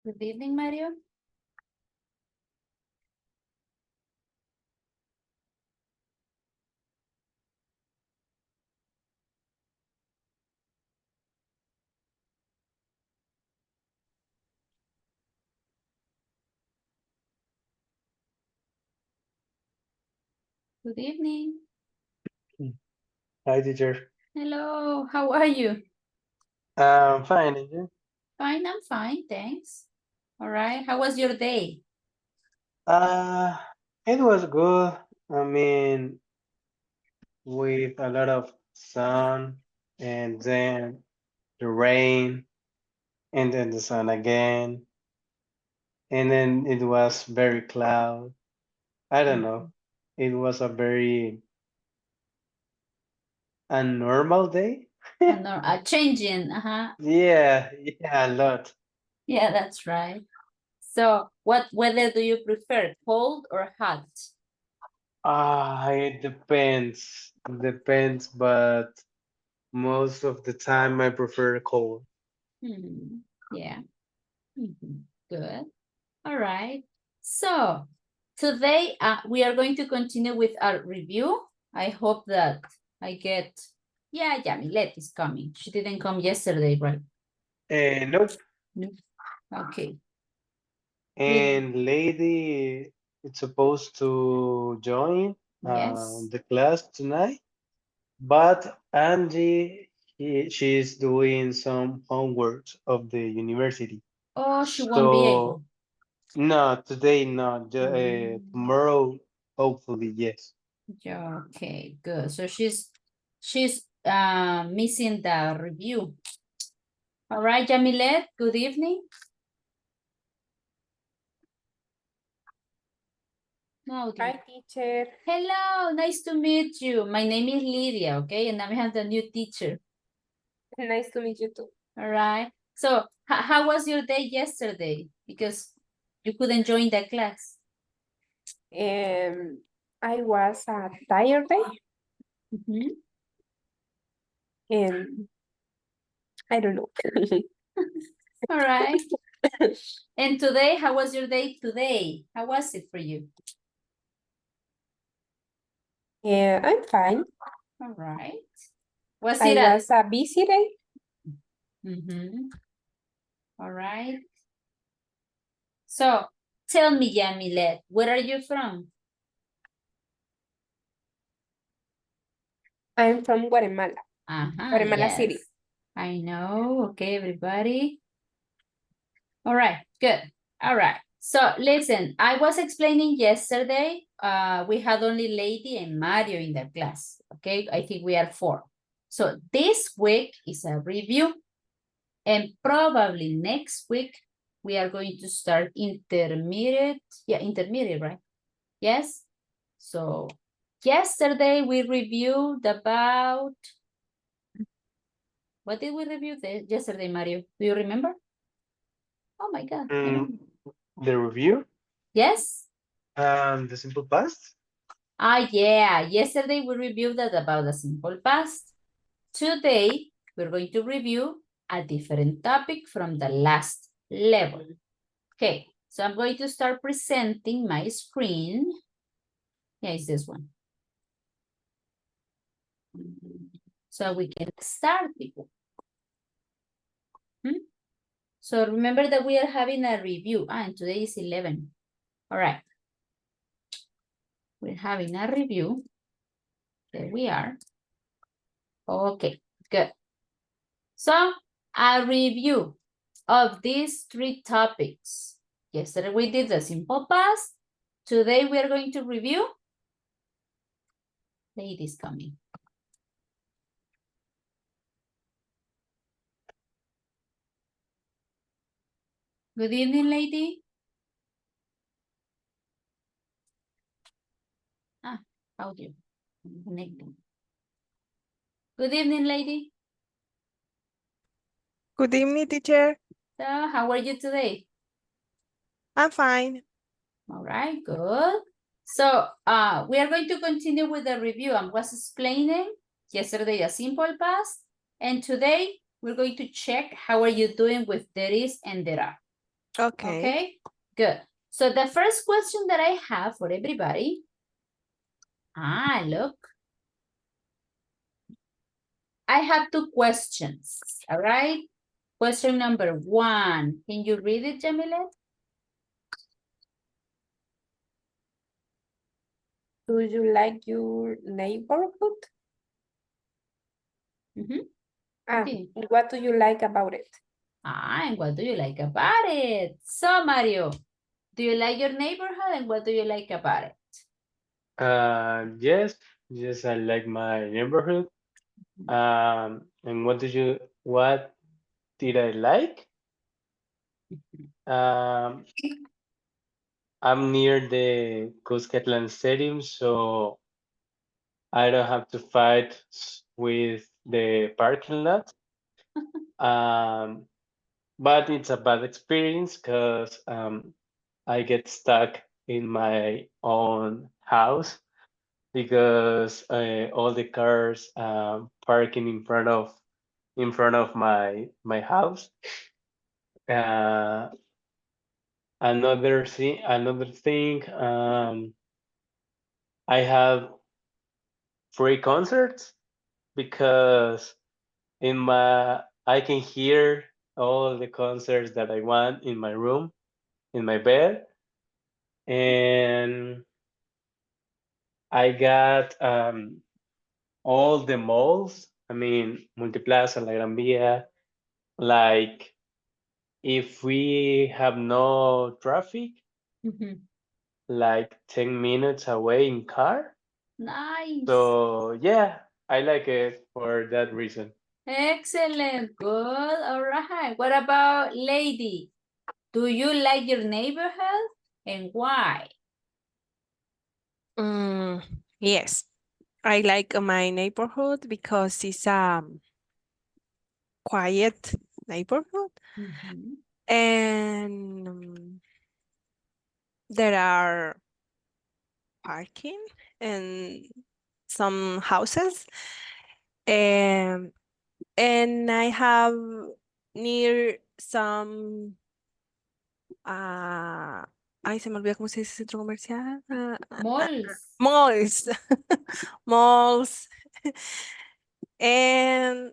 Good evening, Mario. Good evening. Hi, teacher. Hello, how are you? Fine, and you? Fine, I'm fine, thanks. All right, how was your day? Uh, it was good. I mean, with a lot of sun and then the rain and then the sun again. And then it was very cloud. I don't know. It was a very unnormal day. No, changing, Yeah, a lot. Yeah, that's right. So, what weather do you prefer, cold or hot? It depends. Depends, but most of the time I prefer cold. Yeah. Good. All right. So, today we are going to continue with our review. I hope that I get, yeah, Yamilet is coming. She didn't come yesterday, right? Nope. No. Okay. We, And lady is supposed to join yes. the class tonight, but Angie, she's doing some homework of the university. Oh, she won't be So able. no, today not. Mm, Tomorrow, hopefully, yes. yeah, okay, good. So she's missing the review. All right, Jamilet, good evening. No, Hi, dear. teacher. Hello, nice to meet you. My name is Lydia, okay? And I have the new teacher. Nice to meet you too. All right. So how was your day yesterday? Because you couldn't join the class. I was a tired day, Mhm. and I don't know. All right. And today, how was your day today? How was it for you? Yeah, I'm fine. All right. Was I it a... was a busy day. All right. So tell me, Yamilet, where are you from? I'm from Guatemala, Guatemala Yes. City. I know. Okay, everybody. All right, good. All right. So listen, I was explaining yesterday, we had only Lady and Mario in the class. Okay, I think we are 4. So this week is a review, and probably next week we are going to start intermediate. Yeah, intermediate, right? Yes. So yesterday we reviewed about, what did we review yesterday, Mario? Do you remember? Oh my God, I don't know. The review, Yes. the simple past. Yeah, yesterday we reviewed that about the simple past. Today, we're going to review a different topic from the last level. Okay, so I'm going to start presenting my screen. Yeah, it's this one. So we can start, people. So remember that we are having a review. And today is 11. All right. We're having a review. There we are. Okay, good. So a review of these 3 topics. Yesterday we did the simple past. Today we are going to review. Ladies coming. Good evening, lady. How do you connect them? Good evening, lady. Good evening, teacher. So how are you today? I'm fine. All right, good. So we are going to continue with the review. I was explaining yesterday a simple past, and today we're going to check how are you doing with there is and there are. Okay. Okay, good. So the first question that I have for everybody. Look. I have two questions, all right? Question number 1. Can you read it, Jamilet? Do you like your neighborhood? Okay. What do you like about it? And what do you like about it? So, Mario, do you like your neighborhood and what do you like about it? Yes, yes, I like my neighborhood. And what did I like? Um, I'm near the Cuscatlan Stadium, so I don't have to fight with the parking lot. But it's a bad experience because I get stuck in my own house because all the cars parking in front of my house. Uh, another thing, I have free concerts because I can hear all the concerts that I want in my room, in my bed, and I got all the malls. I mean, Multiplaza, La Gran Via. Like, if we have no traffic, like 10 minutes away in car. Nice. So yeah, I like it for that reason. Excellent. Good. All right. What about Lady? Do you like your neighborhood and why? Yes. I like my neighborhood because it's a quiet neighborhood and there are parking and some houses and I have near some ay, se me olvidó cómo se dice centro comercial. Malls. Malls. Malls. And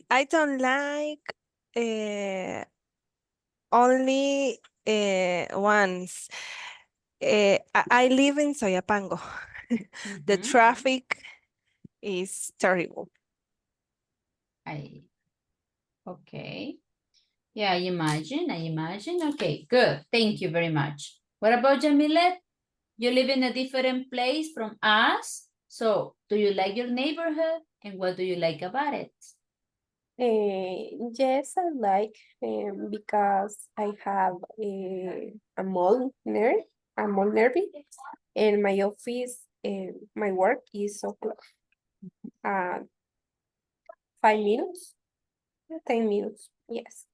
I don't like only once. I live in Soyapango. The traffic is terrible. Okay. Yeah, I imagine. Okay, good. Thank you very much. What about Jamilet? You live in a different place from us. So, do you like your neighborhood? And what do you like about it? Yes, I like because I have a mall nearby, and my office, my work is so close. 5 minutes, 10 minutes. Yes.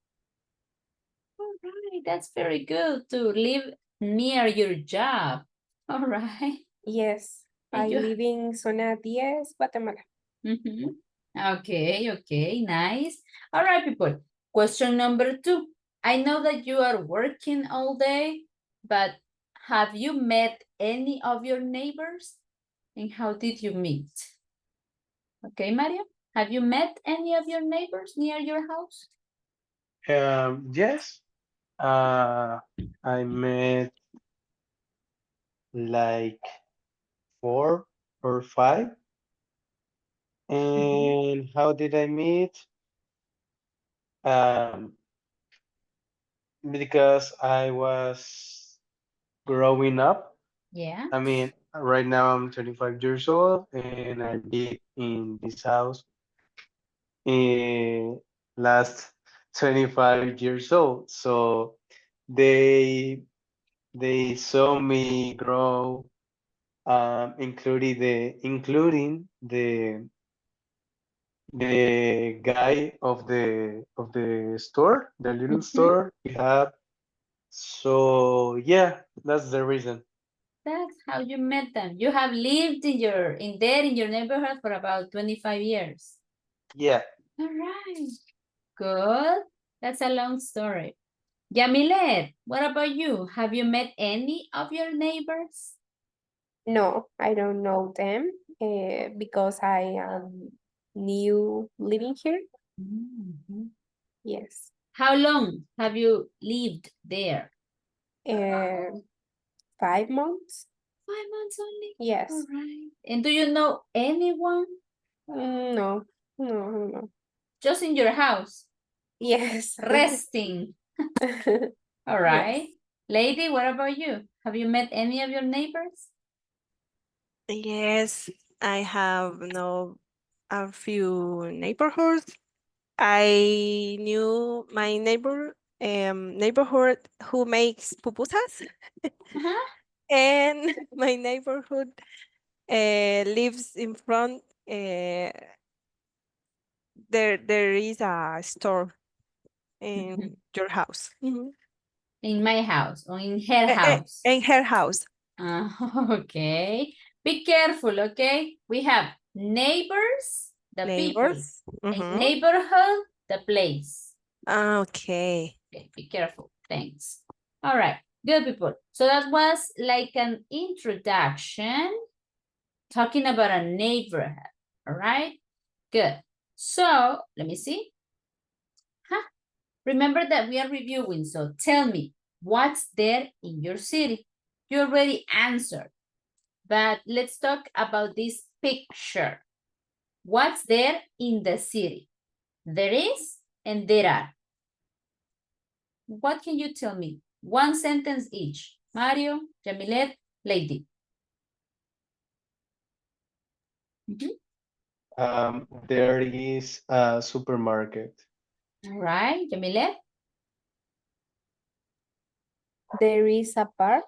All right, that's very good to live near your job. All right. Yes, I live in Zona 10, Guatemala. Okay, nice. All right, people. Question number 2. I know that you are working all day, but have you met any of your neighbors? And how did you meet? Okay, Mario, have you met any of your neighbors near your house? Yes, I met like 4 or 5. And how did I meet? Because I was growing up. Yeah. I mean, right now I'm 25 years old and I live in this house in last 25 years old. So they saw me grow, including the guy of the store, the little store we have. So yeah, that's the reason. That's how you met them. You have lived in your neighborhood for about 25 years. Yeah. All right. Good. That's a long story. Yamilet, what about you? Have you met any of your neighbors? No, I don't know them because I am new living here. Mhm. Yes. How long have you lived there? 5 months. 5 months only? Yes. All right. And do you know anyone? No, no. Just in your house, Yes. resting. All right. Yes. Lady, what about you? Have you met any of your neighbors? Yes, I have know a few neighborhoods. I knew my neighborhood who makes pupusas, Uh-huh. and my neighborhood lives in front. There is a store in your house. Mhm. In my house or in her house? In her house. Okay. Be careful, okay? We have neighbors, the people, Neighbors. and neighborhood, the place. Okay. Okay, be careful. Thanks. All right. Good people. So that was like an introduction talking about a neighborhood. All right. Good. So let me see. Remember that we are reviewing. So tell me, what's there in your city? You already answered, but let's talk about this picture. What's there in the city? There is and there are. What can you tell me? One sentence each. Mario, Jamilet, Lady. There is a supermarket. All right, Jamilet. There is a park.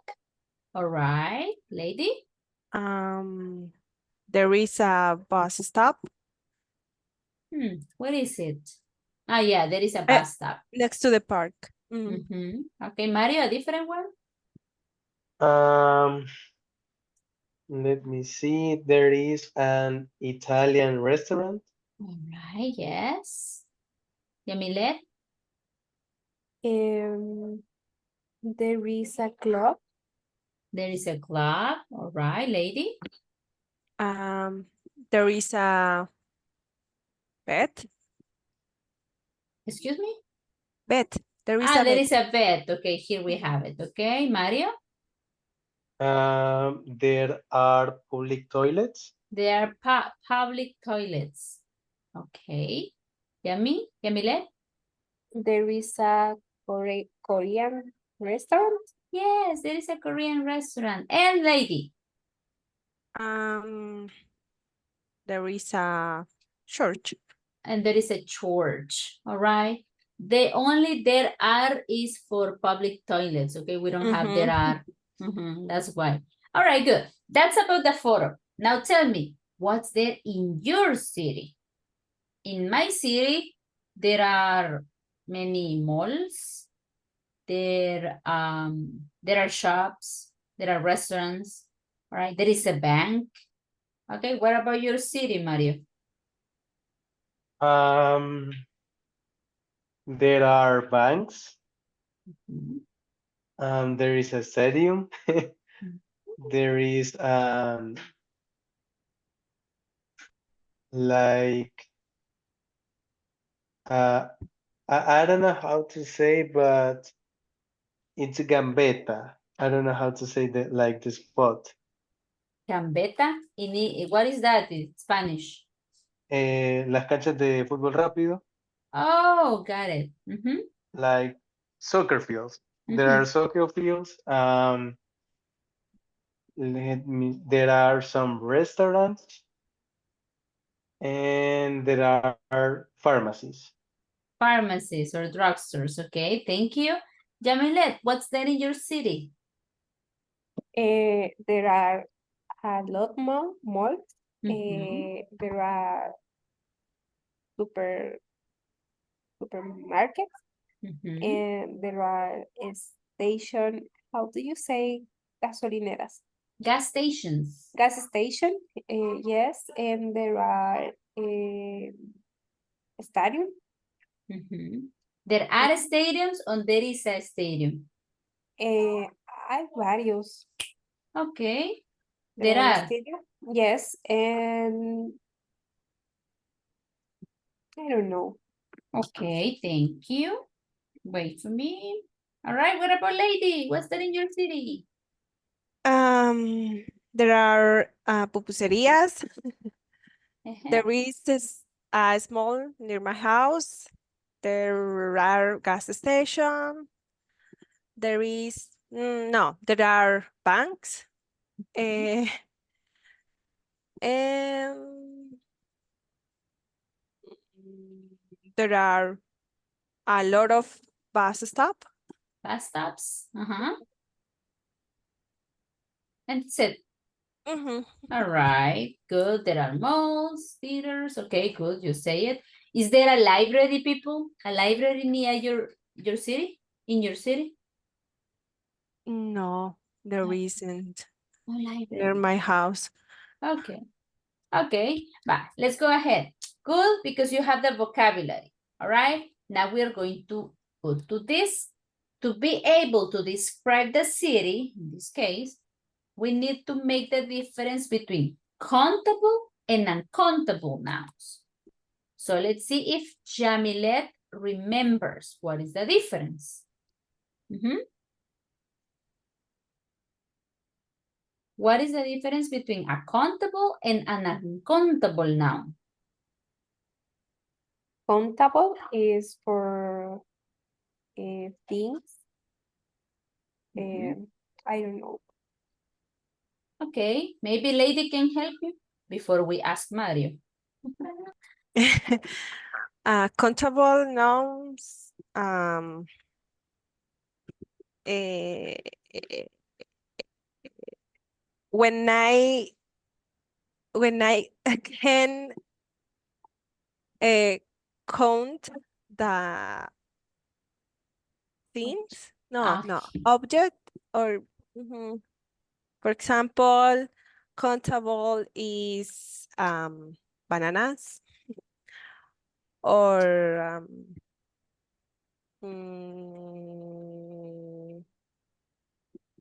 All right, Lady. There is a bus stop What is it? Ah, yeah, there is a uh, bus stop. next to the park. Mhm. Okay, Mario, a different one? Um, Let me see. There is an Italian restaurant. All right, yes. Yamilet. There is a club. There is a club. All right, Lady. There is a bed. Excuse me? Bed. There is Ah, a there bed. is a bed. Okay, here we have it. Okay, Mario. There are public toilets. There are public toilets. Okay. Yamilet. There is a Korean restaurant. Yes, there is a Korean restaurant. And Lady. There is a church. And there is a church. All right. The only there are is for public toilets. Okay, we don't have there are. That's why. All right, good. That's about the photo. Now tell me, what's there in your city? In my city, there are many malls. There are shops. There are restaurants. All right, there is a bank. Okay, what about your city, Mario? There are banks. Mhm. There is a stadium. There is like I don't know how to say, but it's Gambetta. I don't know how to say that, like the spot. Gambetta? What is that in Spanish? Las canchas de fútbol rápido, Oh, got it. like soccer fields. There are soccer fields. There are some restaurants and there are pharmacies. Pharmacies or drugstores. Okay, thank you. Jamilet, what's there in your city? There are a lot more malls. There are supermarkets, and there are a station. How do you say gasolineras? Gas stations. Gas station. Yes, and there are stadium. Mhm. There are stadiums or there is a stadium? Hay varios. Okay. There There are are. stadium. Yes, and I don't know. Okay, thank you. Wait for me. All right, what about lady? What's that in your city? There are pupuserias. Uh-huh. There is this a small near my house. There are gas station. There is no, there are banks. Uh, and there are a lot of bus stop. Bus stops. Uh-huh. And that's it. Mhm. All right, good. There are malls, theaters. Okay, good. You say it. Is there a library, people? A library near your city? In your city? No, there No. isn't No near library. my house. Okay. Okay, but let's go ahead. Good, because you have the vocabulary. All right. Now we are going to go to this. To be able to describe the city, in this case, we need to make the difference between countable and uncountable nouns. So let's see if Jamilet remembers what is the difference. What is the difference between a countable and an uncountable noun? Countable is for things. Mhm. I don't know. Okay, maybe lady can help you before we ask Mario. Countable nouns. Eh, eh, when I can count the things, no, Okay. object or mhm. For example, countable is bananas or mm,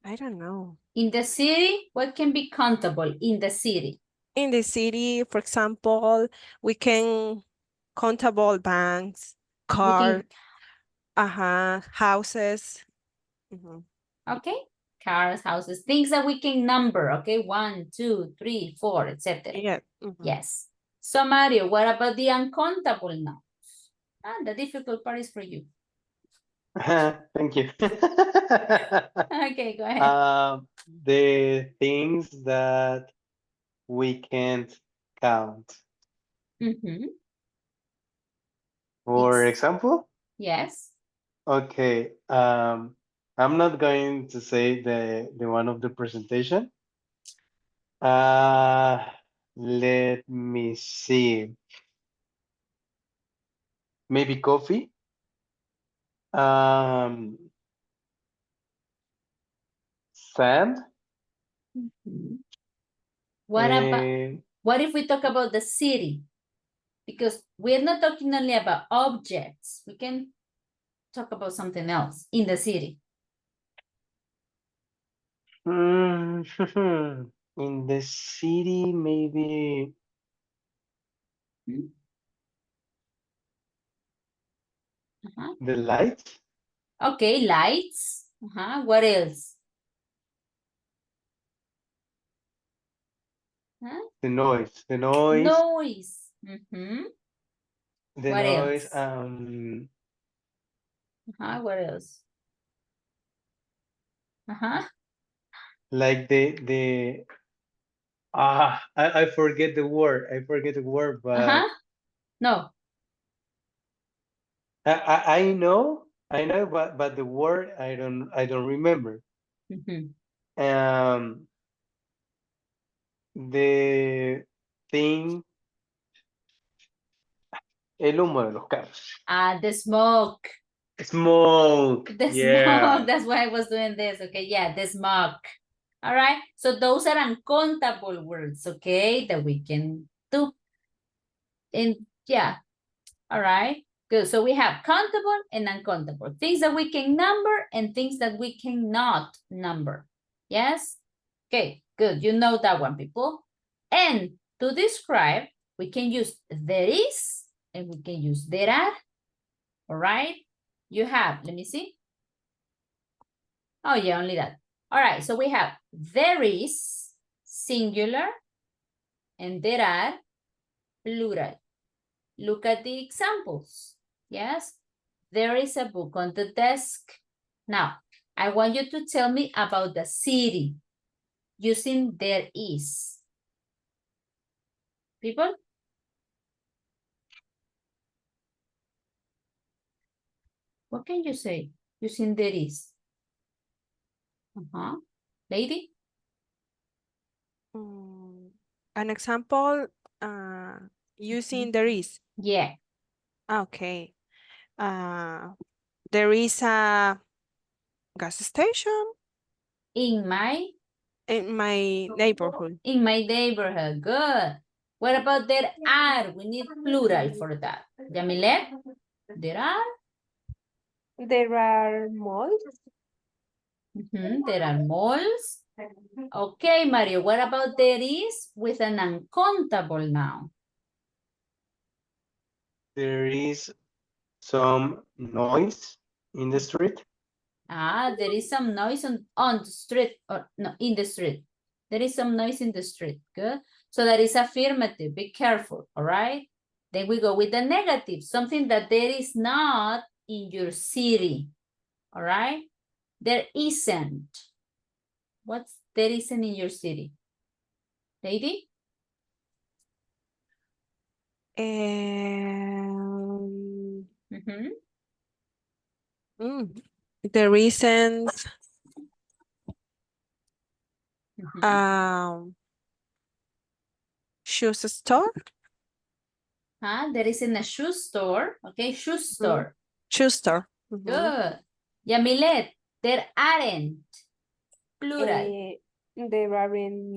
I don't know. In the city, what can be countable in the city? In the city, for example, we can countable banks, We car, can, houses. Mhm. okay, cars, houses, things that we can number, okay? 1, 2, 3, 4, etc. Yeah. Mhm. Yes. So Mario, what about the uncountable nouns? The difficult part is for you. Thank you. Okay, go ahead. The things that we can't count. Mm-hmm. For Yes. example, Yes. okay, I'm not going to say the one of the presentation. Let me see. Maybe coffee. Um, Sand. Mhm. What if we talk about the city? Because we're not talking only about objects. We can talk about something else in the city. In the city, maybe Hmm? Uh-huh. the lights, Okay, lights. What else? Huh? the noise, the noise, Noise. Mm-hmm. the What noise. else? What else? Uh-huh. Like I forget the word. I forget the word, Uh-huh. but No. I know, but the word I don't remember. Mm-hmm. Um, the thing, el humo de los carros. The smoke. Smoke. The Yeah. smoke. That's why I was doing this. Okay, yeah, the smoke. All right. So those are uncountable words, okay, that we can do. And yeah. All right, good. So we have countable and uncountable. Things that we can number and things that we cannot number. Yes? Okay, good. You know that one, people. And to describe, we can use there is and we can use there are. All right? You have, let me see. Oh, yeah, only that. All right, so we have there is singular and there are plural. Look at the examples. Yes, there is a book on the desk. Now, I want you to tell me about the city using there is. People? What can you say using there is? Lady? An example using there is. Yeah. Okay. There is a gas station In my neighborhood. In my neighborhood. Good. What about there are? We need plural for that. Yamilet? There are? There are malls. There are malls. Okay, Mario. What about there is with an uncountable noun? There is some noise in the street. There is some noise on the street, or no, in the street. There is some noise in the street. Good. So that is affirmative. Be careful. All right. Then we go with the negative, something that there is not in your city. All right. There isn't. What's there isn't in your city? Lady? There isn't shoes store. There isn't a shoe store. Okay, shoe store. Shoe store. Good. Yamilet, there aren't. Plural. There are in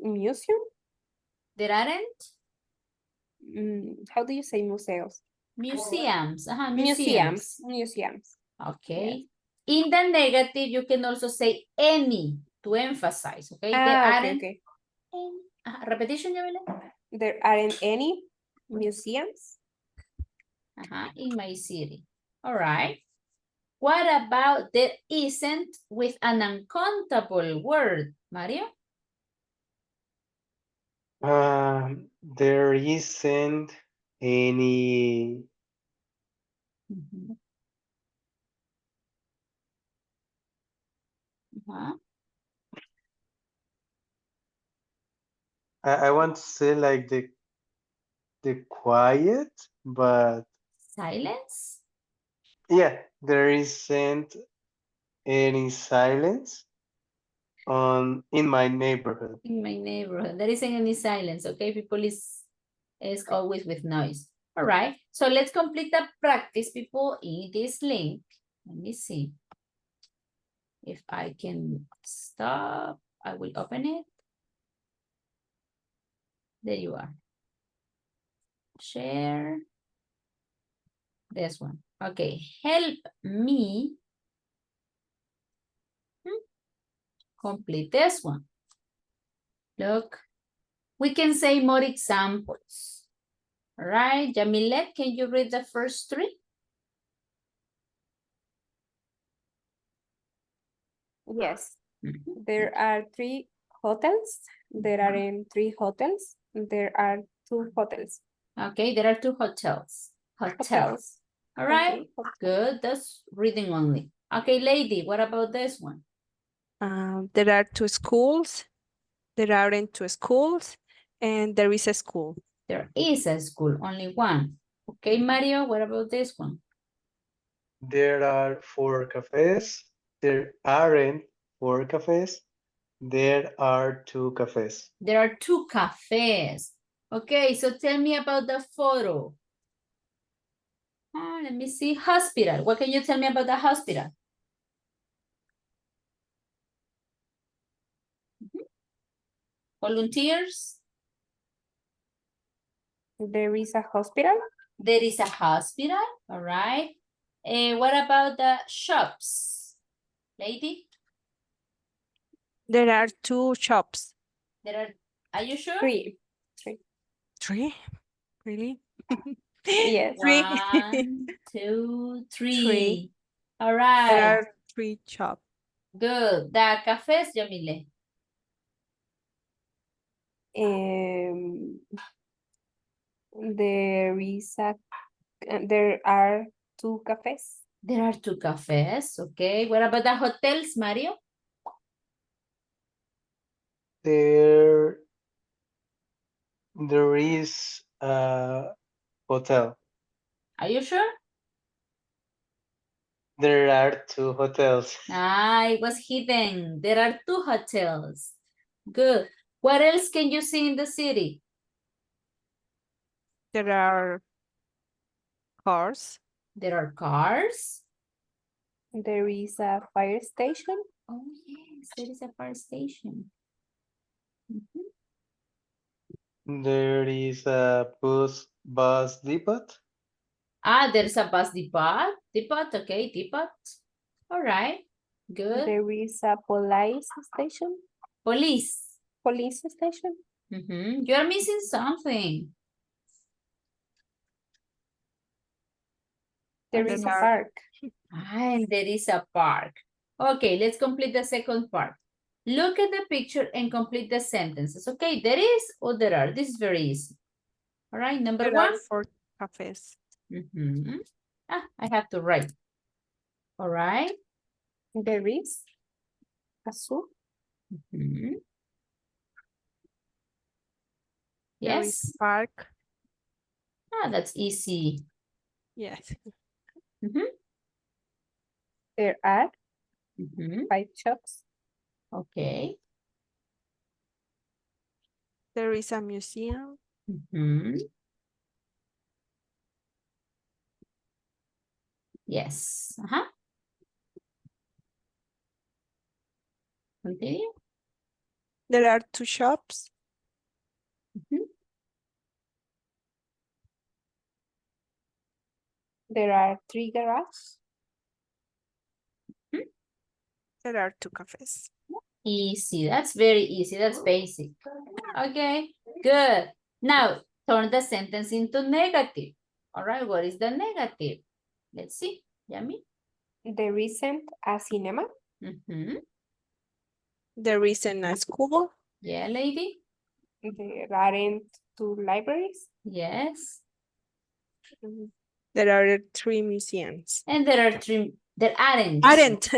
museum. There aren't? How do you say museos? Museums. Museums. Okay. In the negative, you can also say any to emphasize. Okay. There aren't. Okay. Repetition, Yamilet. There aren't any museums. In my city. All right. What about there isn't with an uncountable word, Mario? There isn't any. I want to say like the quiet, but silence? Yeah, there isn't any silence in my neighborhood. In my neighborhood. There isn't any silence, okay? People is always with noise. All right. So let's complete the practice, people, in this link. Let me see. If I can stop, I will open it. There you are. Share. This one. Okay. Help me complete this one. Look, we can say more examples. All right, Yamilet, can you read the first three? Yes. There are 3 hotels. There are 3 hotels. There are 2 hotels. Okay, there are 2 hotels. Hotels. All right, good. That's reading only. Okay, lady, what about this one? There are 2 schools. There aren't 2 schools. And there is a school. There is a school, only one. Okay, Mario, what about this one? There are 4 cafes. There aren't 4 cafes. There are 2 cafes. There are 2 cafes. Okay, so tell me about the photo. Let me see. Hospital. What can you tell me about the hospital? Volunteers? There is a hospital. There is a hospital, all right. What about the shops? Lady, There are 2 shops. are you sure? Three. 3? Really? Yes. 3. 1, 2, 3. Three. All There right, are 3 shops. good. The cafes, Yamile. There are 2 cafes. There are 2 cafes, okay. What about the hotels, Mario? There is a hotel. Are you sure? There are 2 hotels. Ah, it was hidden. There are 2 hotels. Good. What else can you see in the city? There are cars. There are cars. There is a fire station. Oh, yes, there is a fire station. Mhm. There is a bus depot. Ah, there's a bus depot. Depot, okay, depot. All right, good. There is a police station. Police. Police station. Mhm. You're missing something. There What is is- a park. Ah, and there is a park. Okay, let's complete the second part. Look at the picture and complete the sentences. Okay, there is or there are. This is very easy. All right, number There 1. are 4 cafes. Mhm. Ah, I have to write. All right. There is a zoo. Mhm. There is Yes. park. Ah, that's easy. Yes. Mhm. There are Mhm. 5 shops. Okay. There is a museum. Mhm. Yes. Uh-huh. Continue. There are 2 shops. Mhm. There are 3 garages. There are 2 cafes. Easy. That's very easy. That's basic. Okay. Good. Now, turn the sentence into negative. All right. What is the negative? Let's see. Yummy. There isn't a cinema. Mhm. There isn't a school. Yeah, lady. There aren't 2 libraries. Yes. There are 3 museums. And there are 3. There aren't. Aren't.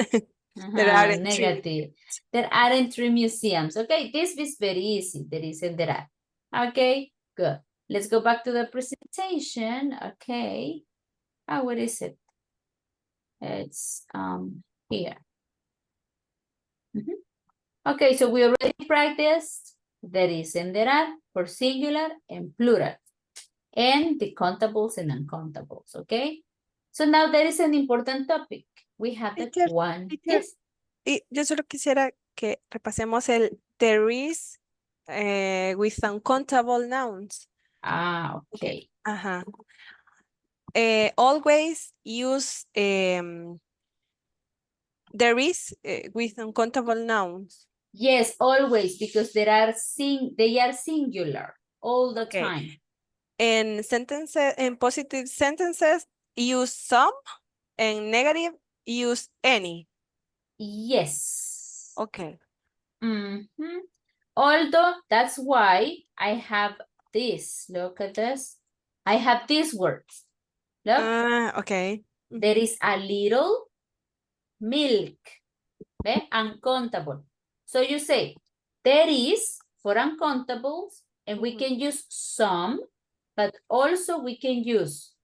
There Uh-huh, aren't 3. negative. There aren't 3 museums. Okay, this is very easy. There is and there are. Okay, good. Let's go back to the presentation. Okay. Oh, what is it? It's here. Mhm. Okay, so we already practiced there is and there are for singular and plural. And the countables and uncountables, okay? So now there is an important topic. We have the Teacher, one. teacher. Yes. Y yo solo quisiera que repasemos el there is with uncountable nouns. Ah, okay. Ajá. Always use there is with uncountable nouns. Yes, always, because they are singular all the Okay. time. In sentences, in positive sentences, use some, and negative, use any. Yes. Okay. Mhm. Although that's why I have this. Look at this. I have these words. Look, Okay. there is a little milk. Okay? Uncountable. So you say there is for uncountables, and we Mhm. can use some, but also we can use.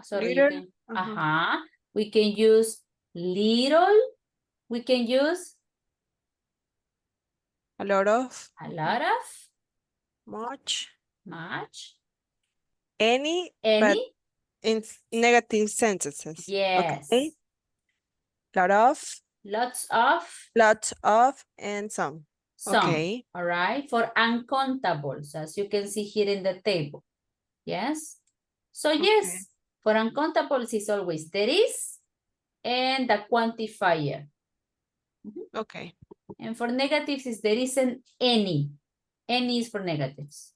Sorry, Little, you can, we can use little, we can use a lot of, a lot of, much, much, any, but any, in negative sentences. yes, Okay. Lot of, lots of, and some. some, Okay. all right, for uncountables, as you can see here in the table, yes? So yes, for uncountables is always there is and the quantifier. Okay. And for negatives is there isn't any. Any is for negatives.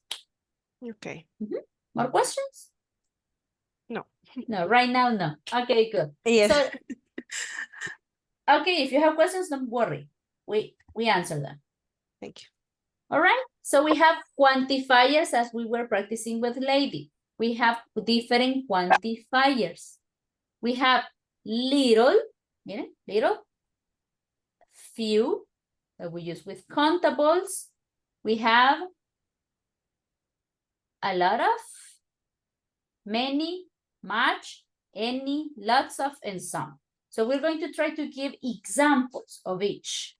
Okay. More questions? No. No, right now, no. Okay, good. Yes. So, okay, if you have questions, don't worry. We answer them. Thank you. All right. So we have quantifiers as we were practicing with Lady. We have different quantifiers. We have little, miren, little, few that we use with countables. We have a lot of, many, much, any, lots of, and some. So we're going to try to give examples of each.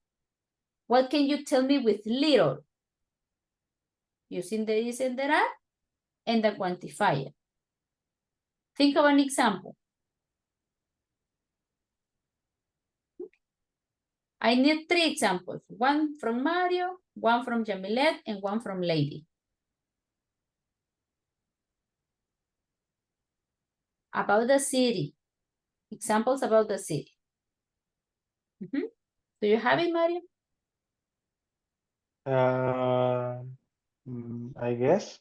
What can you tell me with little? Using the is and there are and the quantifier. Think of an example. I need 3 examples. One from Mario, one from Jamilet, and one from Lady. About the city. Examples about the city. Do you have it, Mario? I guess.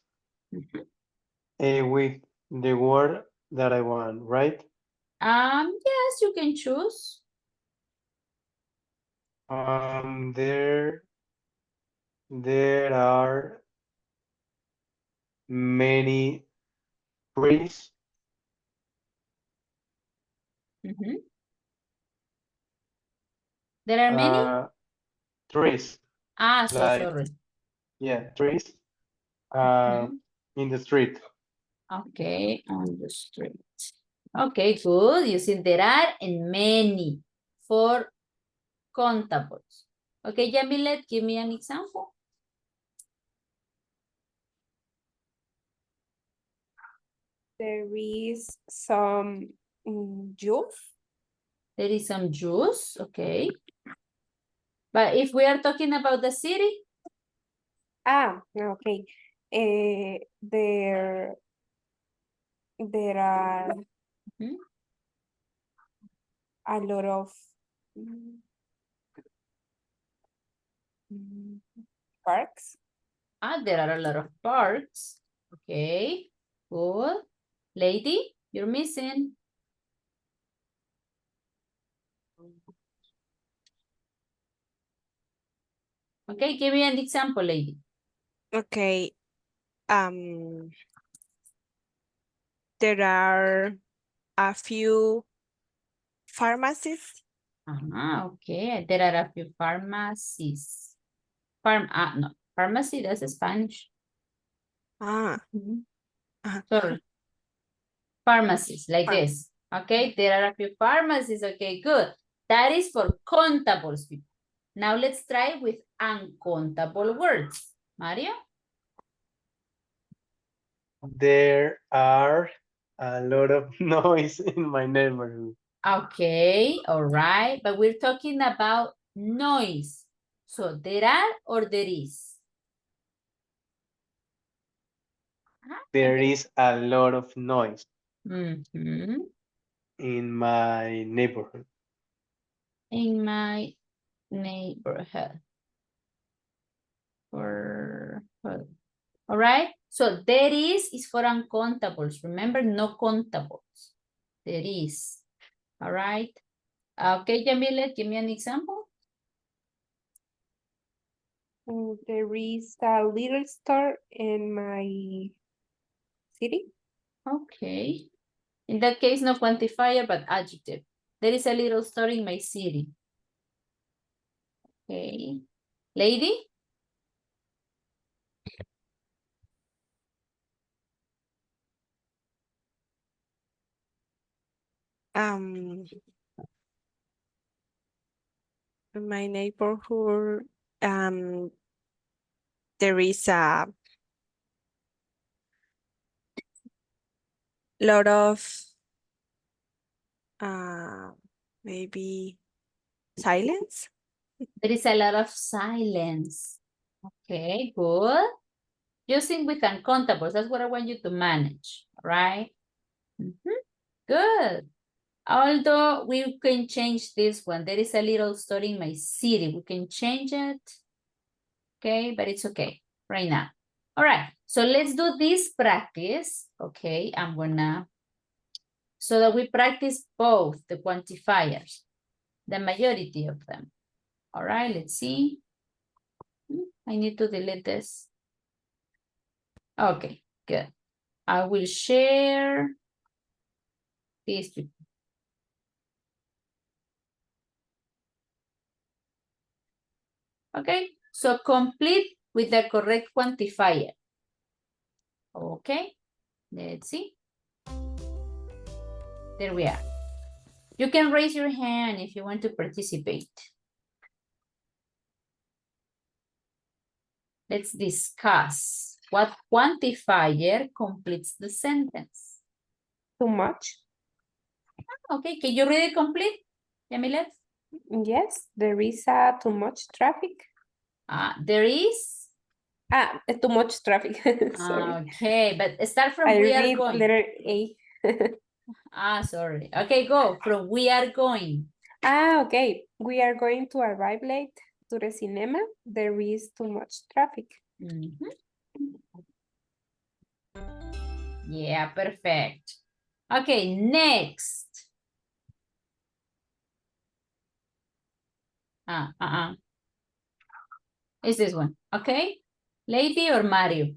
With the word that I want, right? Yes, you can choose. There are many trees. There are many? Trees, So like, sorry. yeah, trees Mhm. in the street. Okay, on the street. Okay, good. Using there are and many for countables. Okay, Jamilet, give me an example. There is some juice. There is some juice, okay. But if we are talking about the city, Okay. There are Mhm. a lot of parks. there are a lot of parks. Okay, good. Lady, you're missing. Okay, give me an example, lady. Okay. There are a few pharmacies. Okay, there are a few pharmacies. No, pharmacy, that's Spanish. Uh-huh. Sorry. Pharmacies, like Pharm- this. Okay, there are a few pharmacies. Okay, good. That is for countables people. Now let's try with uncountable words. Mario? There are a lot of noise in my neighborhood. Okay, all right. But we're talking about noise. So there are or there is? There is a lot of noise Mhm. in my neighborhood. In my neighborhood. All right. So there is for uncountables. Remember, no countables. There is. All right. Okay, Jamila, give me an example. There is a little store in my city. Okay. In that case, no quantifier, but adjective. There is a little store in my city. Okay. Lady? In my neighborhood, there is a lot of maybe silence. There is a lot of silence. Okay, good. Using with uncountables, that's what I want you to manage, right? Mhm. Good. Although we can change this one. There is a little story in my city. We can change it. Okay, but it's okay right now. All right, so let's do this practice. Okay, I'm gonna, so that we practice both the quantifiers, the majority of them. All right, let's see. I need to delete this. Okay, good. I will share this. Okay, so complete with the correct quantifier. Okay, let's see. There we are. You can raise your hand if you want to participate. Let's discuss what quantifier completes the sentence. Too much? Okay, can you read it complete, Yamilet? Yes, there is too much traffic. There is? Too much traffic. Sorry. Okay, but start from I we are read going. letter A. Sorry. Okay, go from we are going. Okay. We are going to arrive late to the cinema. There is too much traffic. Mhm. Yeah, perfect. Okay, next. Is this one, okay? Lady or Mario?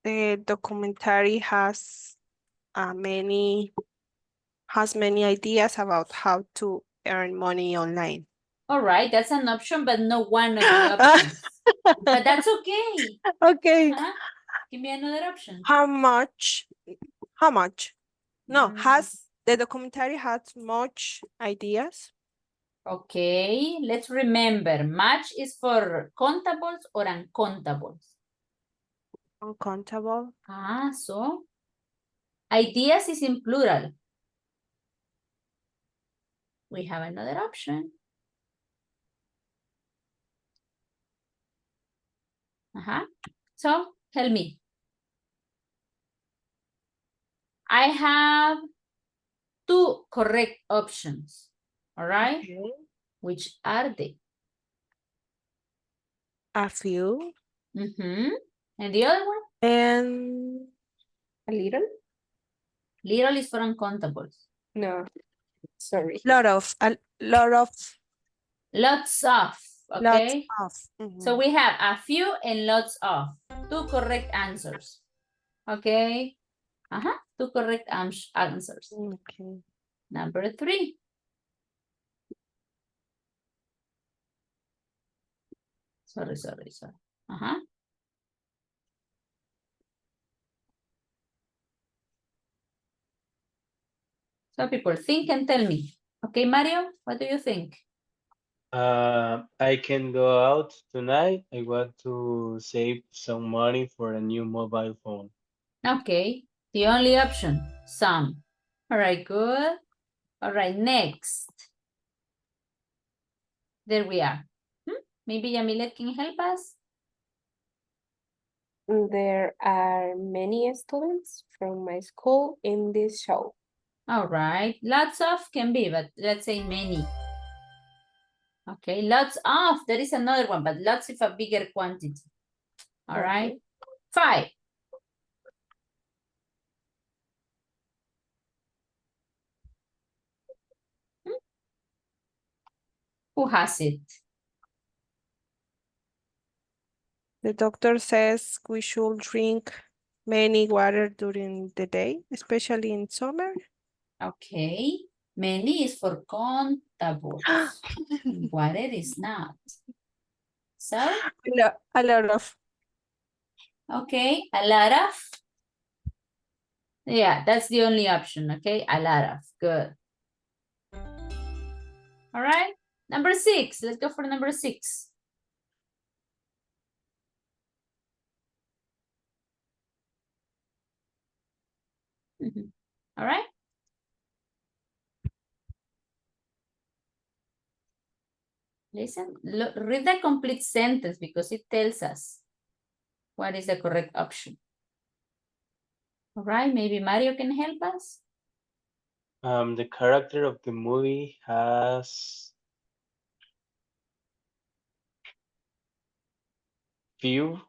The documentary has many ideas about how to earn money online. All right, that's an option, but not one of the options. But that's okay. Okay. Give me another option. How much? No, Mm. the documentary has much ideas. Okay, let's remember, much is for countables or uncountables. Uncountable. So ideas is in plural. We have another option. So tell me. I have two correct options. All right. Okay. Which are they? A few. And the other one? And a little? Little is for uncountables. No, sorry. Lots of. Lots of. Okay. Lots of. So we have a few and lots of. Two correct answers. Okay. Two correct answers. Okay. Number 3. Sorry. So people think and tell me. Okay, Mario, what do you think? I can go out tonight. I want to save some money for a new mobile phone. Okay, the only option, some. All right, good. All right, next. There we are. Maybe Yamilet can help us? There are many students from my school in this show. All right, lots of can be, but let's say many. Okay, lots of, there is another one, but lots of a bigger quantity. All right, 5. Who has it? The doctor says we should drink many water during the day, especially in summer. Okay, many is for contables. Water is not. So? A lot of. Okay, a lot of. Yeah, that's the only option, okay? A lot of, good. All right, number 6, let's go for number 6. All right. Listen, read the complete sentence because it tells us. What is the correct option? All right, maybe Mario can help us. The character of the movie has few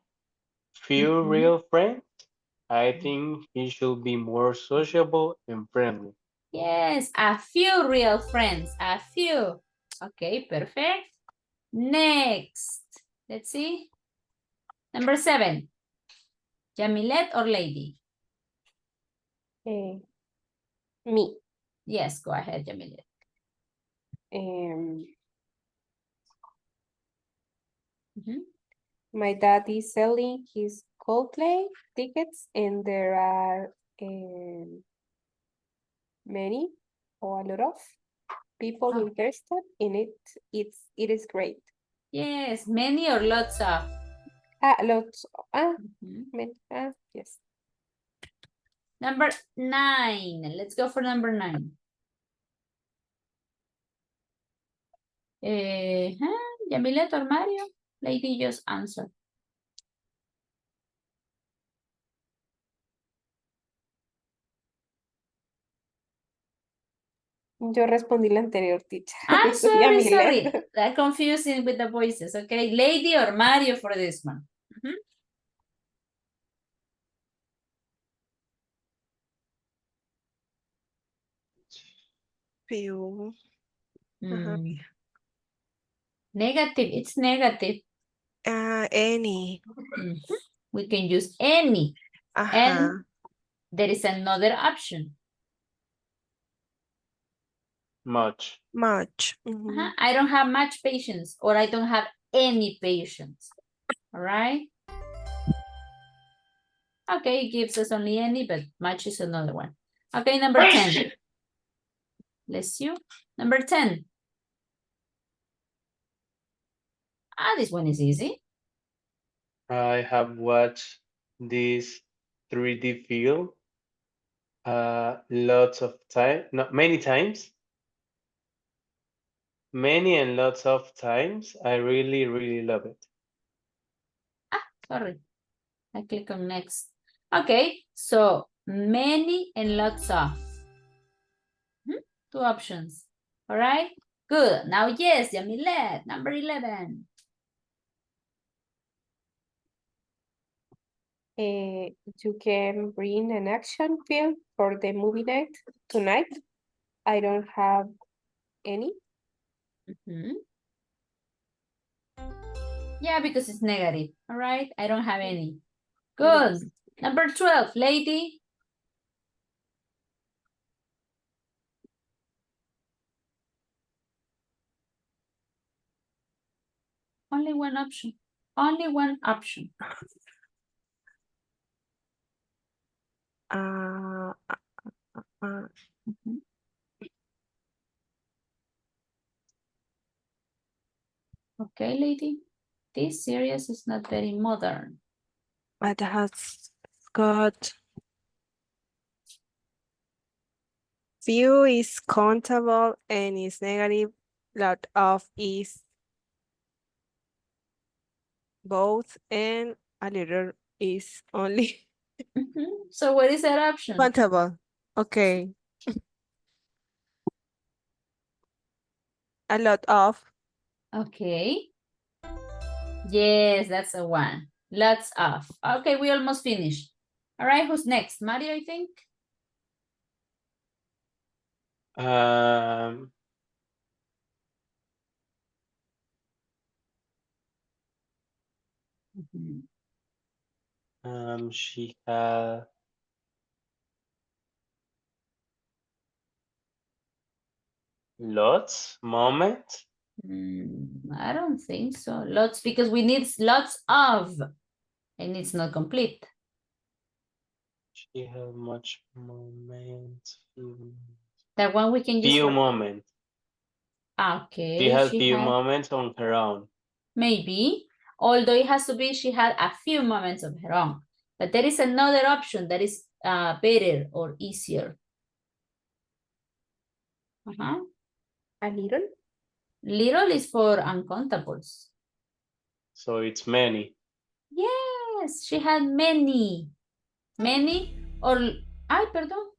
Mhm. real friends. I think he should be more sociable and friendly. Yes, a few real friends, a few. Okay, perfect. Next, let's see. Number 7. Jamilet or Lady? Me. Yes, go ahead, Jamilet. Um, Mhm. my dad is selling his Coldplay tickets, and there are many or a lot of people Oh. interested in it. It is great. Yes, many or lots of. Lots. Mhm. Yes. Number 9. Let's go for number 9. Jamilet or Mario? Lady just answer. Yo respondí la anterior, teacher. I'm sorry, Yamilet. sorry. That confusing with the voices, okay? Lady or Mario for this one? Mhm. Few. Mm. Negative, it's negative. Any. Mhm. We can use any. And there is another option. Much. Much. Mhm. I don't have much patience or I don't have any patience. All right. Okay, it gives us only any, but much is another one. Okay, number 10. Bless you. Number 10. This one is easy. I have watched this 3D film lots of time, not many times. Many and lots of times. I really, really love it. Sorry. I click on next. Okay, so many and lots of. Two options. All right, good. Now, yes, Yamilet, number 11. You can bring an action film for the movie night tonight. I don't have any. Mhm. Yeah, because it's negative. All right, I don't have any. Good. Yes. Number 12, lady. Only one option. Only one option. Mhm. Okay, lady. This series is not very modern. But has got few is countable and is negative. Lot of is both, and a little is only Mhm. So what is that option? countable. Okay. A lot of. Okay. Yes, that's a one. Lots of. Okay, we almost finished. All right, who's next? Mario, I think. Um, Mhm. she had lots moments. I don't think so. Lots, because we need lots of, and it's not complete. She had much moments. That one we can use Few for. moments. Okay, She had she few had, moments on her own. maybe, although it has to be she had a few moments of her own. But there is another option that is better or easier. A little. Little is for uncountables. So it's many. Yes, Yes, she had many. Many or, ay, perdón.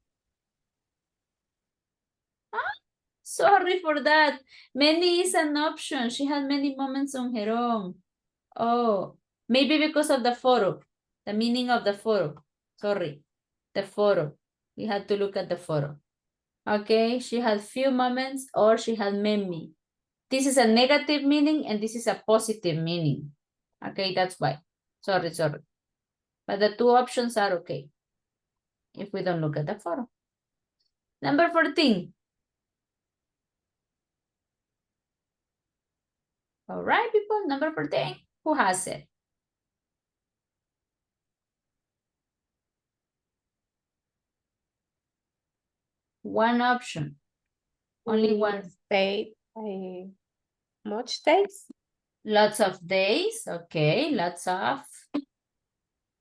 Sorry for that. Many is an option. She had many moments on her own. Oh, maybe because of the photo, the meaning of the photo. Sorry, the photo. We had to look at the photo. Okay, she had few moments or she had many. This is a negative meaning and this is a positive meaning. Okay, that's why. Sorry. But the two options are okay if we don't look at the photo. Number 14. All right, people, number 14. Who has it? One option. Only one. Stay much days. Lots of days. Okay, lots of.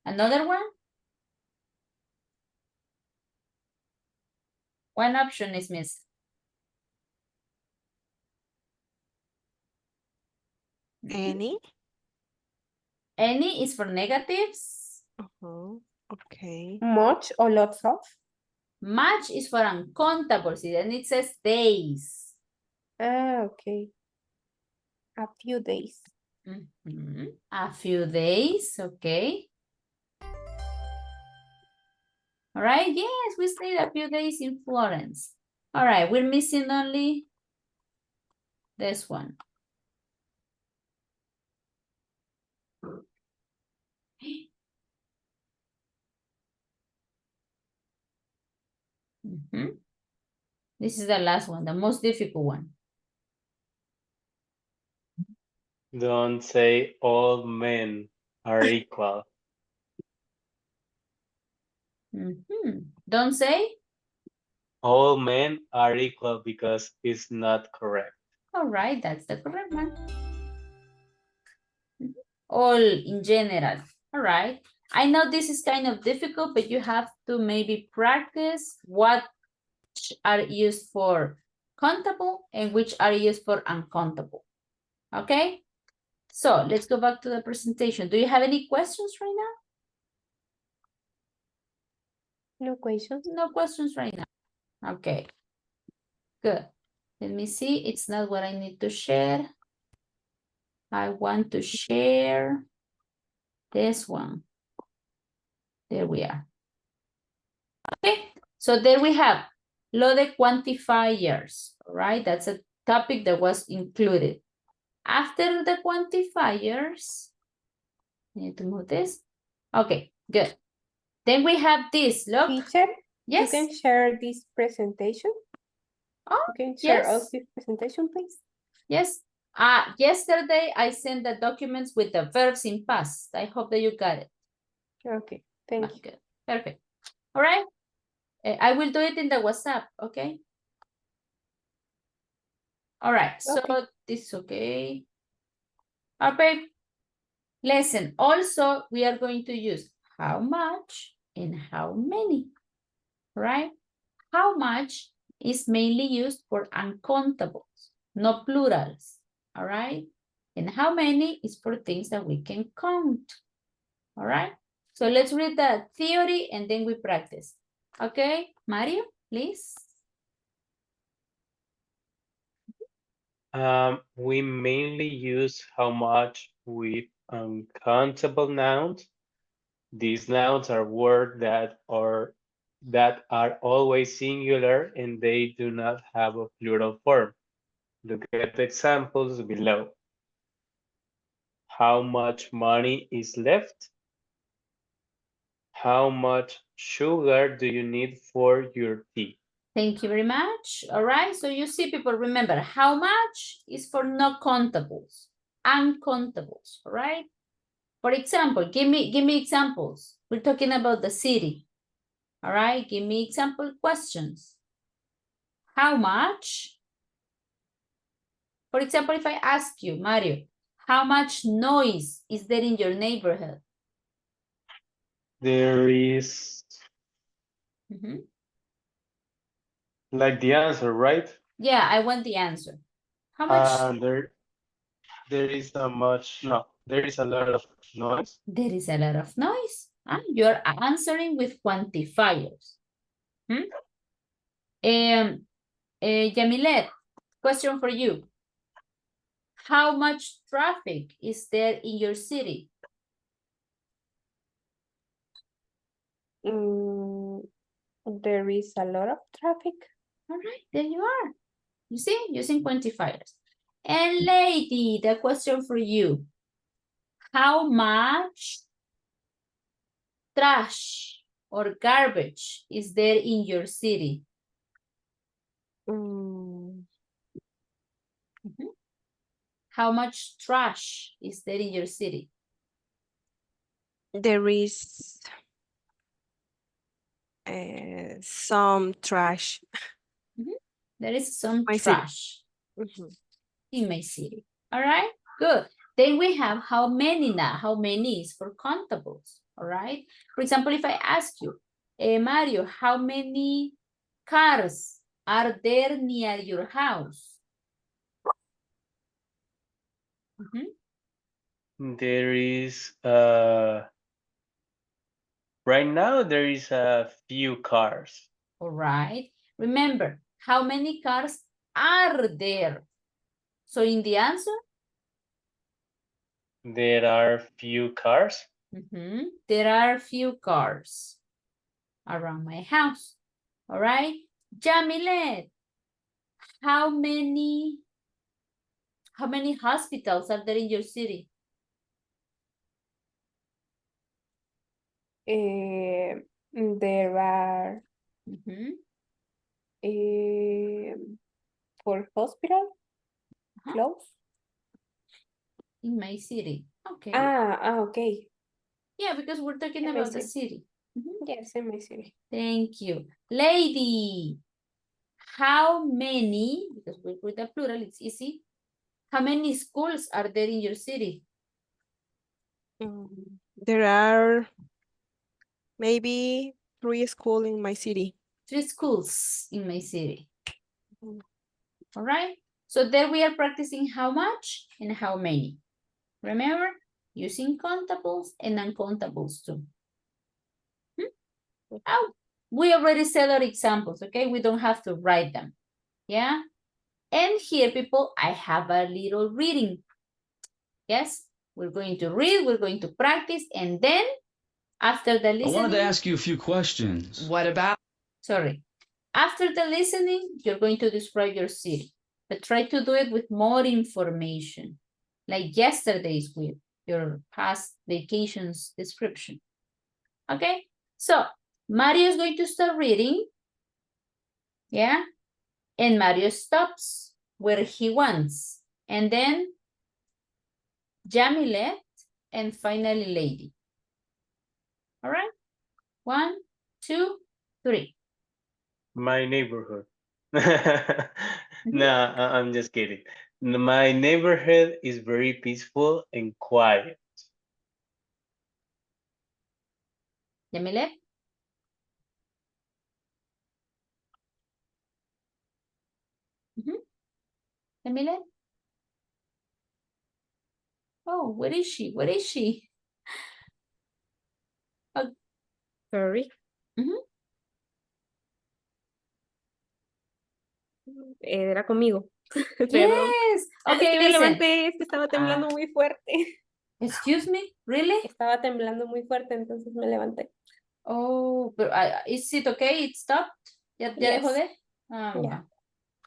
Another one? One option is missed. Any? Any is for negatives. Okay. Much or lots of. Much is for uncountable. See, then it says days. Okay. A few days. Mhm. A few days, okay. All right, yes, we stayed a few days in Florence. All right, we're missing only this one. Mhm. This is the last one, the most difficult one. Don't say all men are equal. Don't say? All men are equal because it's not correct. All right, that's the correct one. All in general. All right. I know this is kind of difficult, but you have to maybe practice what are used for countable and which are used for uncountable. Okay? So let's go back to the presentation. Do you have any questions right now? No questions. No questions right now. Okay. Good. Let me see. It's not what I need to share. I want to share this one. There we are. Okay. So there we have law de quantifiers. All right. That's a topic that was included. After the quantifiers, I need to move this. Okay, good. Then we have this, look. Teacher, Yes. you can share this presentation. Oh, You can share yes. us this presentation, please. Yes. Yesterday I sent the documents with the verbs in past. I hope that you got it. Okay, thank you. Good. Perfect. All right. I will do it in the WhatsApp, okay? All right. So Okay. this is okay. Okay. Listen, also we are going to use how much and how many, right? How much is mainly used for uncountables, no plurals, all right? And how many is for things that we can count, all right? So let's read the theory and then we practice. Okay, Mario, please. We mainly use how much with uncountable nouns. These nouns are words that are always singular and they do not have a plural form. Look at the examples below. How much money is left? How much sugar do you need for your tea? Thank you very much. All right, so you see, people, remember, how much is for no countables, uncountables, all right? For example, give me examples. We're talking about the city. All right, give me example questions. How much? For example, if I ask you, Mario, how much noise is there in your neighborhood? There is like the answer, right? Yeah, I want the answer. How much? There is a much, no, There is a lot of noise. There is a lot of noise. You're answering with quantifiers. Yamilet, question for you. How much traffic is there in your city? There is a lot of traffic. All right, there you are. You see, using quantifiers. And lady, the question for you. How much trash or garbage is there in your city? How much trash is there in your city? There is some trash. There is some My city. trash in my city. All right, good. Then we have how many now. How many is for countables. All right. For example, if I ask you, Mario, how many cars are there near your house? There is right now there is a few cars. All right. Remember, how many cars are there? So in the answer? There are few cars. There are few cars around my house. All right. Jamilet, how many hospitals are there in your city? There are 4 hospitals close. In my city. Okay. Okay. Yeah, because we're talking In my about the city. city. Yes, in my city. Thank you. Lady, how many, because we put the plural, it's easy. How many schools are there in your city? There are maybe 3 schools in my city. 3 schools in my city. All right. So there we are practicing how much and how many. Remember, using countables and uncountables too. Oh, we already said our examples, okay? We don't have to write them. Yeah. And here, people, I have a little reading. Yes, we're going to read, we're going to practice, and then after the listening. I wanted to ask you a few questions. What about? Sorry. After the listening, you're going to describe your city, but try to do it with more information, like yesterday's with your past vacations description. Okay, so Mario is going to start reading. Yeah, and Mario stops where he wants, and then Jamilet, and finally Lady. All right, 1, 2, 3. My neighborhood. No, I'm just kidding. My neighborhood is very peaceful and quiet. Jamilet. Jamilet. Oh, where is she? Where is she? Oh, Sorry. Era conmigo. Perdón. Yes. Es Okay, que me listen. levanté, es que estaba temblando muy fuerte. Excuse me, really? Estaba temblando muy fuerte, entonces me levanté. Oh, but is it okay? It stopped? ¿Ya Yes. dejó de? Yeah.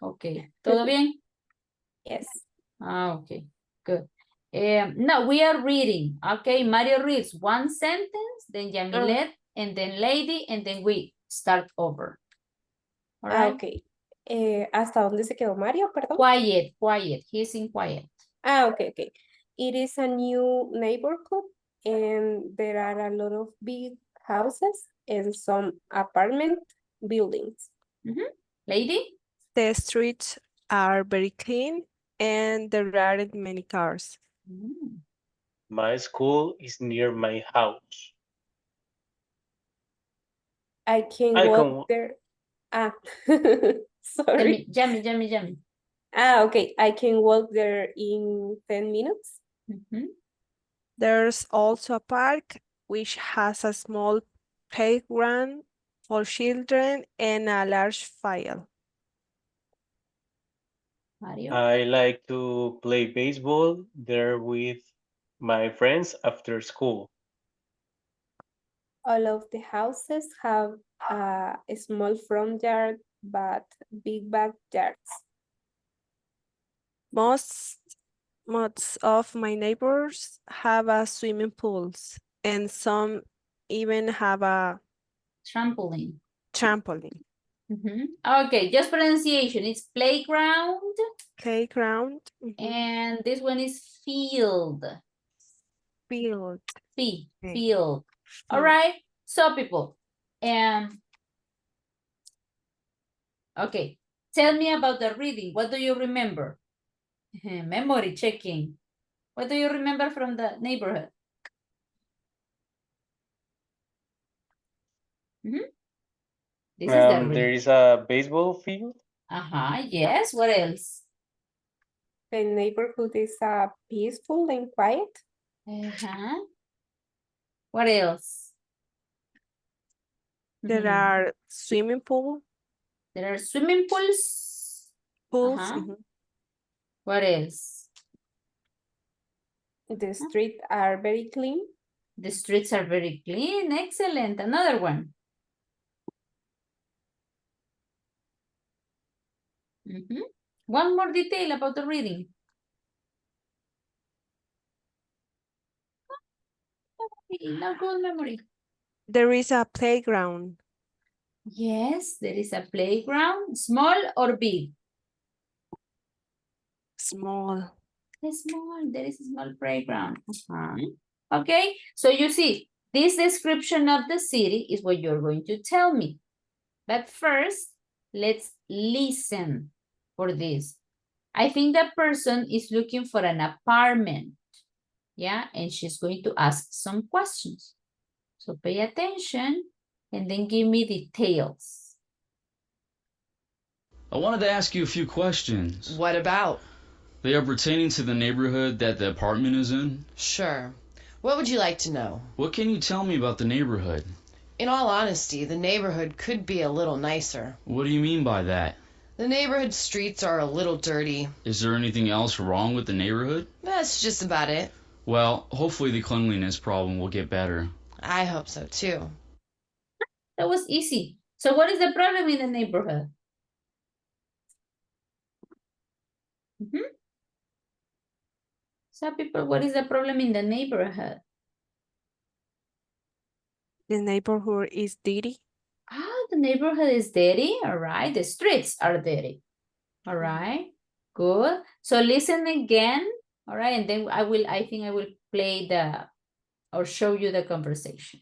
Okay. ¿Todo bien? Yes. Okay, good. Now we are reading. Okay, Mario reads one sentence, then Jamilet, and then Lady, and then we start over. All right? Okay. ¿Hasta dónde se quedó Mario? Perdón. Quiet, quiet. He's in quiet. Okay. It is a new neighborhood and there are a lot of big houses and some apartment buildings. Lady? The streets are very clean and there aren't many cars. My school is near my house. I can walk there. Sorry. Yummy. Okay. I can walk there in 10 minutes. There's also a park which has a small playground for children and a large field. Mario? I like to play baseball there with my friends after school. All of the houses have a small front yard, but big backyards. Most of my neighbors have a swimming pools and some even have a Trampoline. trampoline. Okay, just pronunciation. It's playground. Playground. And this one is field. Field. Okay. Field. All right. So people, okay. Tell me about the reading. What do you remember? Memory checking. What do you remember from the neighborhood? This is the There reading. is a baseball field. Yes. What else? The neighborhood is peaceful and quiet. What else? There are swimming pool. There are swimming pools. Pools. What else? The streets are very clean. The streets are very clean. Excellent. Another one. One more detail about the reading. No good memory. There is a playground. Yes, there is a playground. Small or big? Small. Small. There is a small playground. Okay, so you see, this description of the city is what you're going to tell me. But first, let's listen for this. I think that person is looking for an apartment. Yeah, and she's going to ask some questions. So pay attention and then give me details. I wanted to ask you a few questions. What about? They are pertaining to the neighborhood that the apartment is in? Sure. What would you like to know? What can you tell me about the neighborhood? In all honesty, the neighborhood could be a little nicer. What do you mean by that? The neighborhood streets are a little dirty. Is there anything else wrong with the neighborhood? That's just about it. Well, hopefully the cleanliness problem will get better. I hope so too. That was easy. So what is the problem in the neighborhood? So people, what is the problem in the neighborhood? The neighborhood is dirty. The neighborhood is dirty. All right. The streets are dirty. All right. Good. So listen again. All right. And then I think I will play or show you the conversation.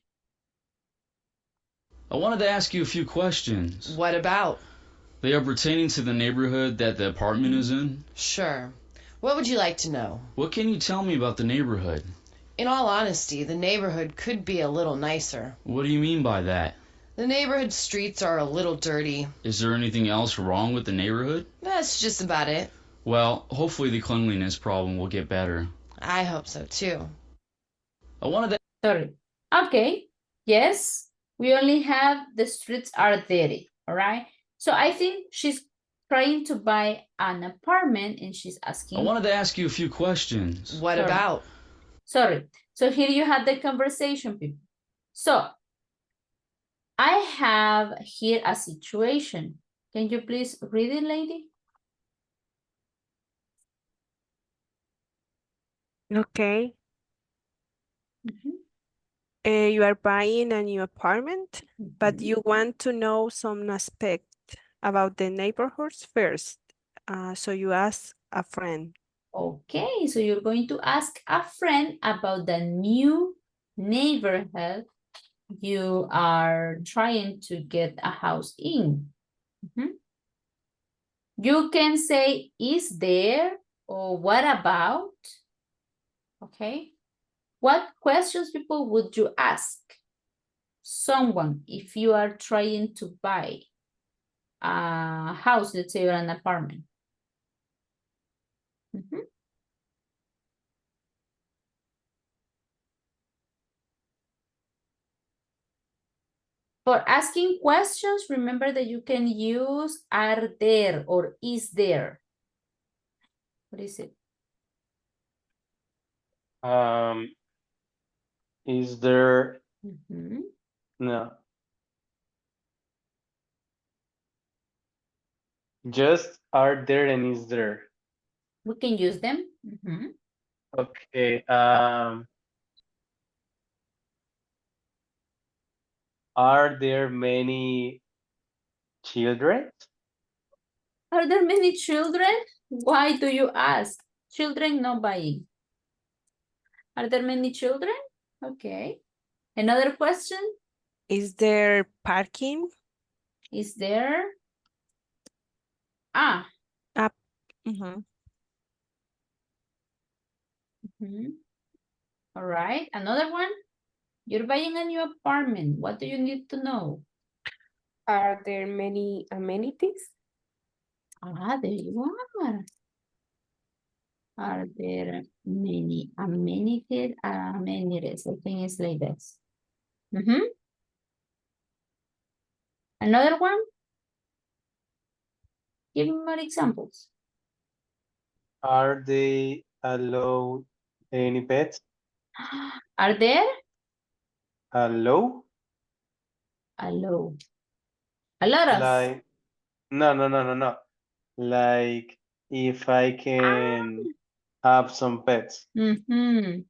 I wanted to ask you a few questions. What about? They are pertaining to the neighborhood that the apartment is in? Sure. What would you like to know? What can you tell me about the neighborhood? In all honesty, the neighborhood could be a little nicer. What do you mean by that? The neighborhood streets are a little dirty. Is there anything else wrong with the neighborhood? That's just about it. Well, hopefully the cleanliness problem will get better. I hope so too. I wanted to... Sorry. Okay. Yes. We only have the streets are dirty. All right. So I think she's trying to buy an apartment and she's asking. I wanted to ask you a few questions. What about? Sorry. So here you have the conversation, people. So I have here a situation. Can you please read it, lady? Okay. You are buying a new apartment, but you want to know some aspect about the neighborhoods first. So you ask a friend. Okay, so you're going to ask a friend about the new neighborhood you are trying to get a house in. You can say, is there, or what about? Okay. What questions, people, would you ask someone if you are trying to buy a house, let's say, or an apartment? For asking questions, remember that you can use are there or is there. What is it? Is there, Mhm. no. Just are there and is there. We can use them. Mhm. Okay, are there many children? Are there many children? Why do you ask? Children not buying. Are there many children? Okay. Another question? Is there parking? Is there? Ah. Mhm. Mhm. All right. Another one? You're buying a new apartment. What do you need to know? Are there many amenities? Ah, there you are. Are there many amenities? Amenities. I think it's like this. Another one? Give me more examples. Are they allowed any pets? Are there? Allow? Allow. A lot of. Like, no. Like, if I can have some pets. Mm-hmm.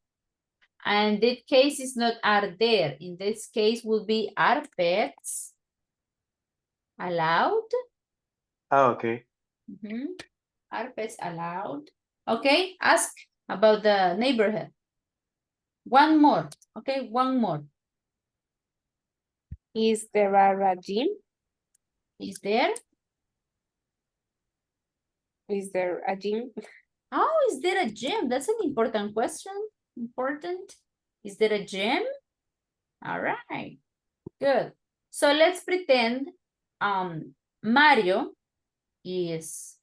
And this case is not are there. In this case would be are pets allowed? Okay. Are pets allowed? Okay, ask about the neighborhood. One more, okay, one more. Is there a gym? Is there? Is there a gym? Oh, is there a gym? That's an important question. Important. Is there a gym? All right, good. So let's pretend Mario is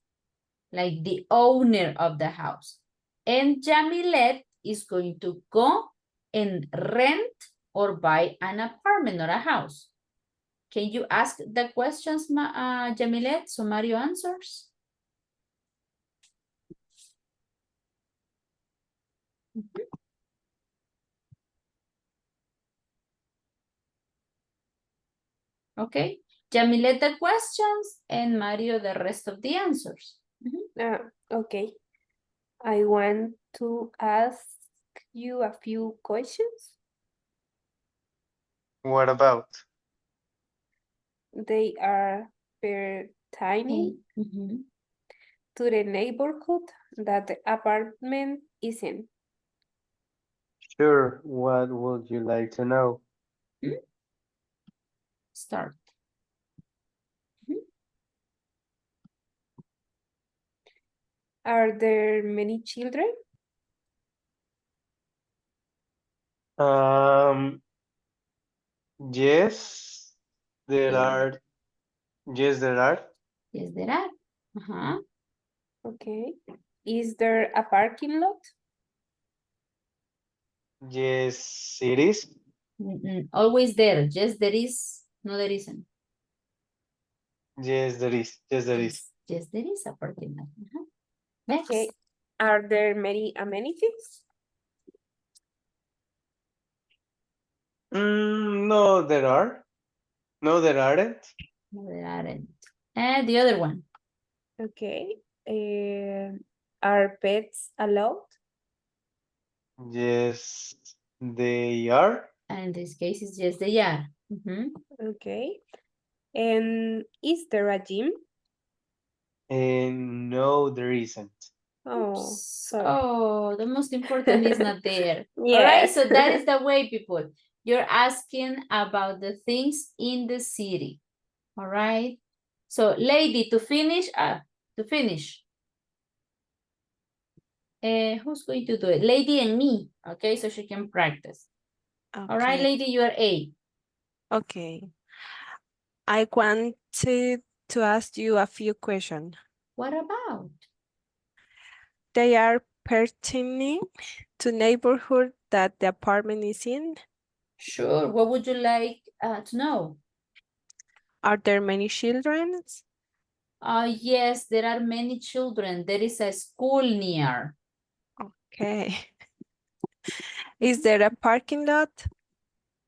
like the owner of the house. And Jamilet is going to go and rent or buy an apartment or a house. Can you ask the questions, Jamilet, so Mario answers? Okay, Jamilet the questions and Mario the rest of the answers. Okay. I want to ask you a few questions. What about? They are pertaining to the neighborhood that the apartment is in. Sure. What would you like to know? Start. Are there many children? Yes, there Yeah. are. Yes, there are. Yes, there are. Okay. Is there a parking lot? Yes, it is. Always there. Yes, there is. No, there isn't. Yes, there is. Yes, there is. Yes, there is a parking lot. Next. Okay. Are there many amenities? No, there are. No, there aren't. No, there aren't. And the other one. Okay. Are pets allowed? Yes, they are. And in this case, it's yes, they are. Okay. And is there a gym? And no, there isn't. Oh, sorry. Oh, the most important is not there. All right, Yes. so that is the way, people. You're asking about the things in the city. All right. So, lady, to finish. Who's going to do it? Lady and me. Okay, so she can practice. All right, Okay. lady, you are A. Okay. I wanted to ask you a few questions. What about? They are pertaining to neighborhood that the apartment is in. Sure. What would you like to know? Are there many children? Yes, there are many children. There is a school near. Okay. Is there a parking lot?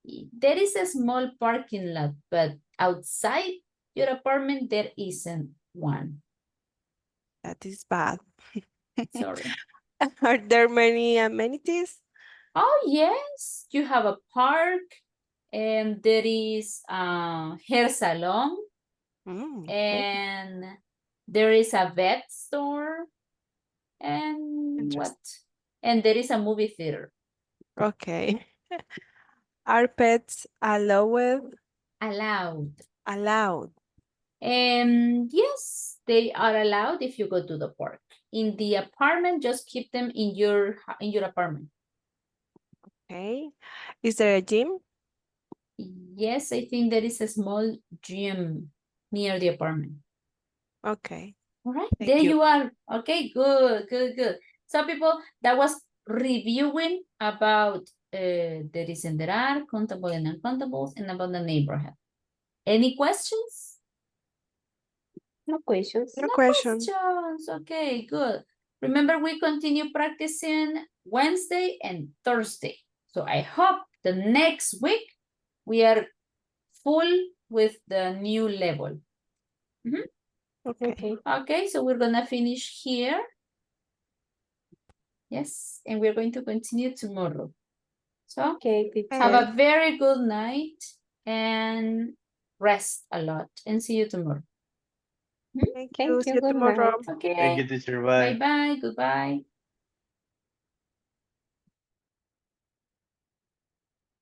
There is a small parking lot, but outside your apartment, there isn't one. That is bad. Sorry. Are there many amenities? Oh, yes, you have a park and there is a hair salon Okay. and there is a vet store and Interesting. what? And there is a movie theater. Okay. Are pets allowed? Allowed. Allowed. And yes, they are allowed if you go to the park. In the apartment, just keep them in your apartment. Okay. Is there a gym? Yes, I think there is a small gym near the apartment. Okay. All right, Thank there you. you are. Okay, good, good, good. So people, that was reviewing about there is and there are, countable and uncountables, and about the neighborhood. Any questions? No questions. No question. Questions. Okay, good. Remember, we continue practicing Wednesday and Thursday. So I hope the next week we are full with the new level. Okay. Okay. Okay, so we're gonna finish here. Yes, and we're going to continue tomorrow. So Okay, teacher. have a very good night and rest a lot and see you tomorrow. Thank Thank you. you. See you Good tomorrow. night. Okay. Thank you, teacher. Bye. Bye-bye. Goodbye.